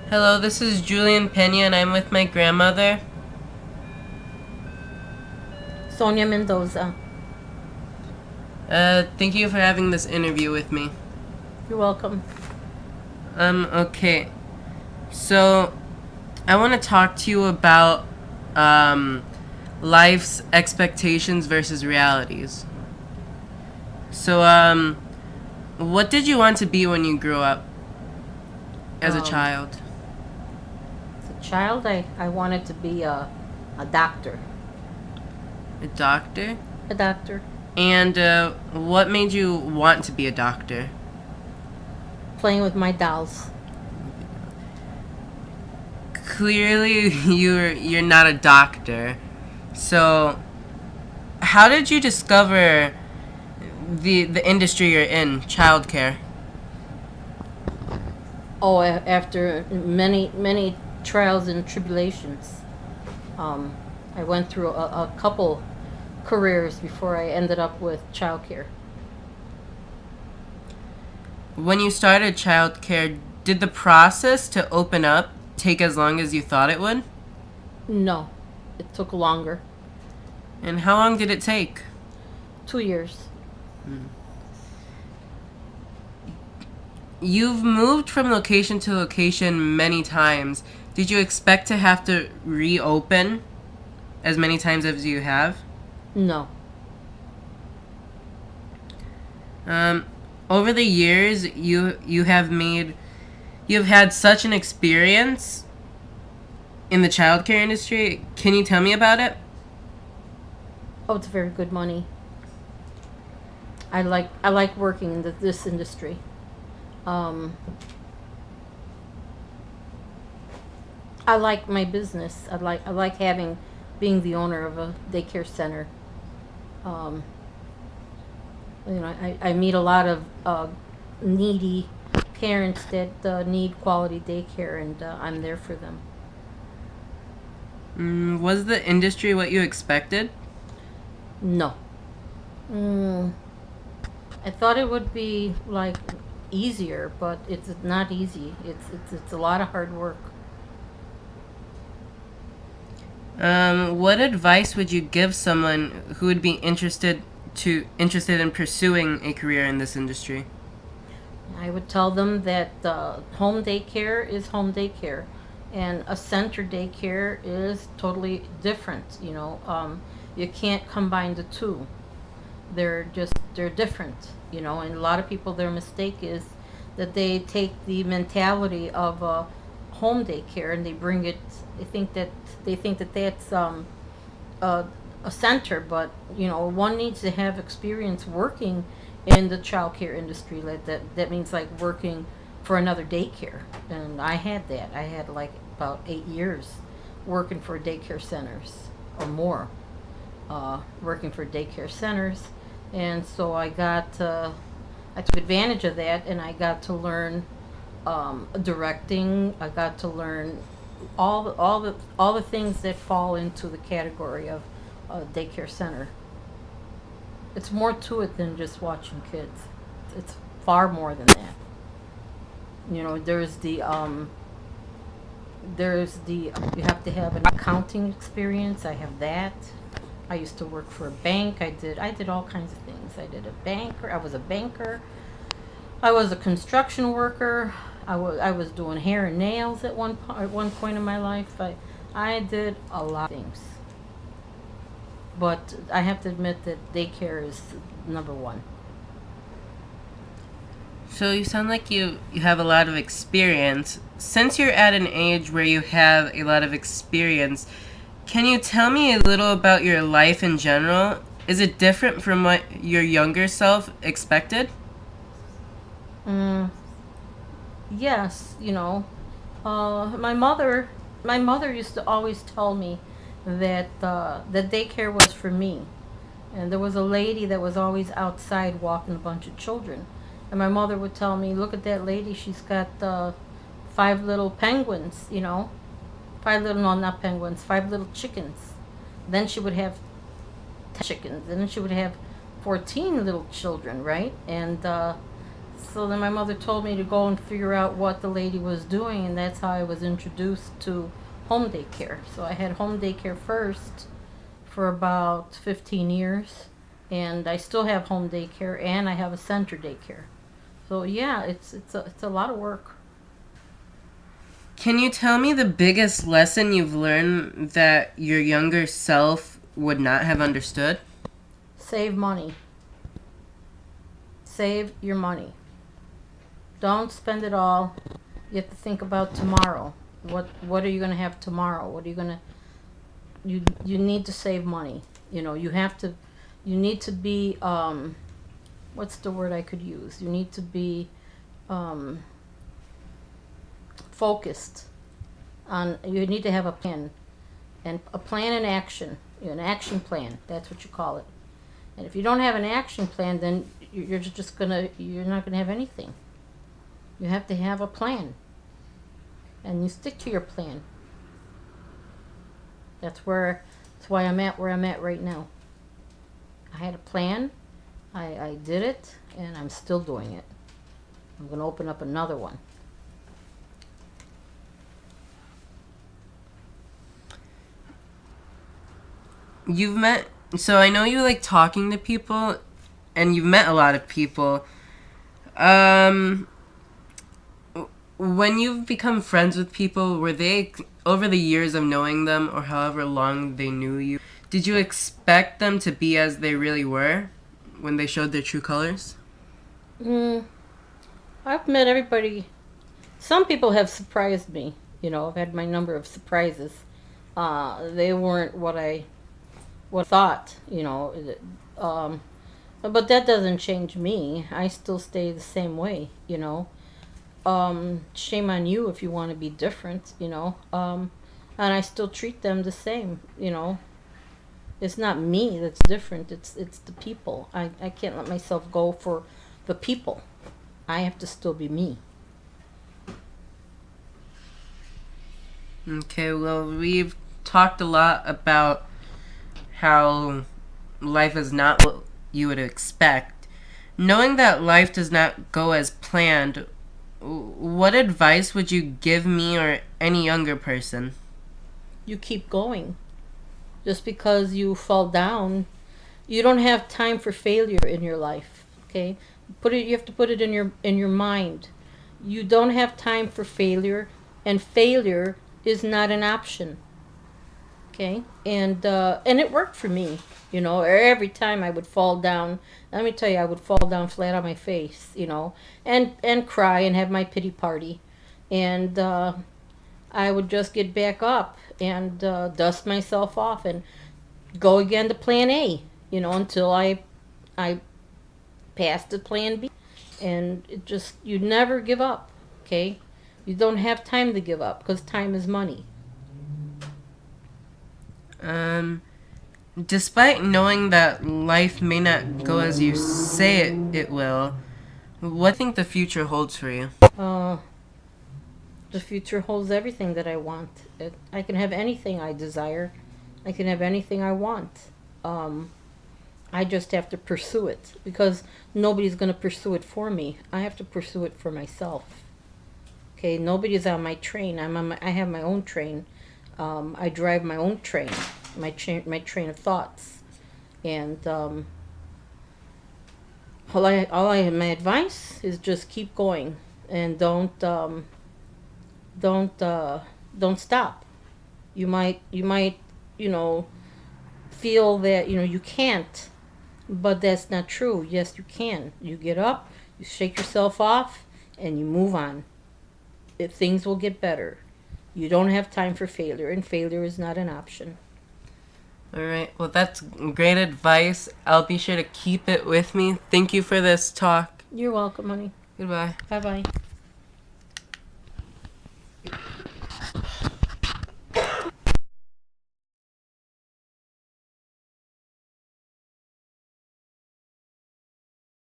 Hello, this is Julian Pena, and I'm with my grandmother. Sonia Mendoza. Thank you for having this interview with me. You're welcome. Okay. So, I want to talk to you about, um, life's expectations versus realities. So, what did you want to be when you grew up as a Um, child? as a child, I wanted to be a doctor. A doctor? A doctor. And, what made you want to be a doctor? Playing with my dolls. Clearly, you're not a doctor. So, how did you discover the industry you're in, childcare? Oh, after many trials and tribulations, um, I went through a couple careers before I ended up with childcare. When you started childcare, did the process to open up take as long as you thought it would? No, it took longer. And how long did it take? 2 years. You've moved from location to location many times. Did you expect to have to reopen as many times as you have? No. Um, Over the years, you've had such an experience in the childcare industry. Can you tell me about it? Oh, it's very good money. I like working in this industry. Um, I like my business. I like having being the owner of a daycare center. Um, I meet a lot of needy parents that need quality daycare, and I'm there for them. Was the industry what you expected? No. Mm, I thought it would be like easier, but it's not easy. It's a lot of hard work. What advice would you give someone who would be interested in pursuing a career in this industry? I would tell them that home daycare is home daycare, and a center daycare is totally different. You can't combine the two. They're different. And a lot of people, their mistake is that they take the mentality of home daycare and they bring it. They think that that's a, a center, but one needs to have experience working in the childcare industry. That means like working for another daycare, and I had that. I had like about 8 years working for daycare centers or more, working for daycare centers, and so I took advantage of that, and I got to learn directing. I got to learn all the things that fall into the category of a daycare center. It's more to it than just watching kids. It's far more than that. There's the you have to have an accounting experience. I have that. I used to work for a bank. I did all kinds of things. I was a banker. I was a construction worker. I was doing hair and nails at one point in my life. I did a lot of things. But I have to admit that daycare is number one. So you sound like you have a lot of experience. Since you're at an age where you have a lot of experience, can you tell me a little about your life in general? Is it different from what your younger self expected? Mm, yes, my mother used to always tell me that daycare was for me. And there was a lady that was always outside walking a bunch of children. And my mother would tell me, look at that lady, she's got five little penguins, five little, no, not penguins, five little chickens. Then she would have 10 chickens, and then she would have 14 little children, right? And So then my mother told me to go and figure out what the lady was doing, and that's how I was introduced to home daycare. So I had home daycare first for about 15 years, and I still have home daycare, and I have a center daycare. So yeah, it's a lot of work. Can you tell me the biggest lesson you've learned that your younger self would not have understood? Save money. Save your money. Don't spend it all. You have to think about tomorrow. What are you going to have tomorrow? What are you going to you need to save money. You know, you need to be what's the word I could use? You need to be focused on, you need to have a plan, and a plan in action, an action plan, that's what you call it. And if you don't have an action plan, then you're not gonna have anything. You have to have a plan, and you stick to your plan. That's why I'm at where I'm at right now. I had a plan, I did it, and I'm still doing it. I'm gonna open up another one. So I know you like talking to people, and you've met a lot of people. When you've become friends with people, were they, over the years of knowing them, or however long they knew you, did you expect them to be as they really were when they showed their true colors? I've met everybody. Some people have surprised me. You know, I've had my number of surprises. They weren't what I thought, you know. But that doesn't change me. I still stay the same way, you know. Shame on you if you want to be different, you know. And I still treat them the same, you know. It's not me that's different. It's the people. I can't let myself go for the people. I have to still be me. Okay, well, we've talked a lot about how life is not what you would expect. Knowing that life does not go as planned, what advice would you give me or any younger person? You keep going. Just because you fall down, you don't have time for failure in your life. Okay? You have to put it in your mind. You don't have time for failure, and failure is not an option. Okay? And it worked for me. You know, every time I would fall down, let me tell you, I would fall down flat on my face, you know, and cry and have my pity party. And I would just get back up and dust myself off and go again to plan A, you know, until I passed to plan B. And it just, you never give up, okay? You don't have time to give up, because time is money. Despite knowing that life may not go as you say it will, what do you think the future holds for you? The future holds everything that I want. I can have anything I desire. I can have anything I want. I just have to pursue it, because nobody's going to pursue it for me. I have to pursue it for myself. Okay, nobody's on my train. I have my own train. I drive my own train, my train of thoughts. And my advice is just keep going, and don't stop. You might, you know, feel that, you know, you can't, but that's not true. Yes, you can. You get up, you shake yourself off, and you move on. Things will get better. You don't have time for failure, and failure is not an option. All right. Well, that's great advice. I'll be sure to keep it with me. Thank you for this talk. You're welcome, honey. Goodbye. Bye-bye.